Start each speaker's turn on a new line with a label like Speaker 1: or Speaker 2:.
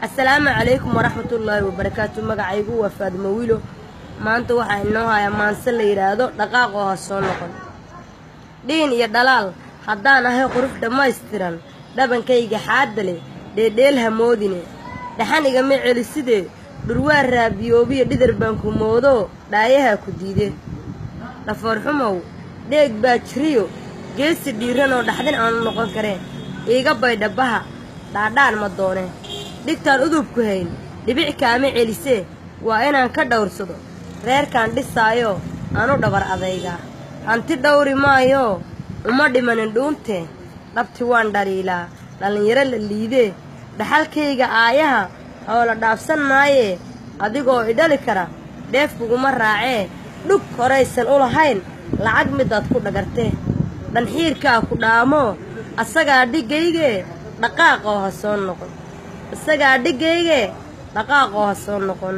Speaker 1: السلام عليكم ورحمة الله وبركاته. مقعيقو وفاد مويلو ما أنتو waxaa inoo haya maanse la yiraahdo dhaqaaq oo soo noqon dhiin iyo dhalaal haddaan ahay qurux dhammaystiran dhabankayga xaadale dheedheel hamoodine dhaxaniga ma celiside dhurwaa raabiyoobiyo dhidar baan ku moodo dhaayaha ku diide dhafoor xumow dheeg baa jiriyo geesi dhiiran oo dhaxdin aan noqon kareen iiga baydhabaha dhaadhaan ma doone dhigtaan udubku hayn dhibic kaama celisee waa inaan ka dhowrsado reerkaan dhisaayo aanu dhabar adayga hanti dhowri maayo uma dhimanin dhuunte dhabti waan dhaliilaa dhallinyaro la liidee dhaxalkayga aayaha oo la dhaafsan maaye adigoo idhali kara dheef kuguma raacee dhug horaysan u lahayn lacag midaad ku dhagartee dhanxiirkaa ku dhaamo asagaa dhigayge dhaqaaqoo ha soo noqon asagaa dhigayge dhaqaaqoo ha soo noqon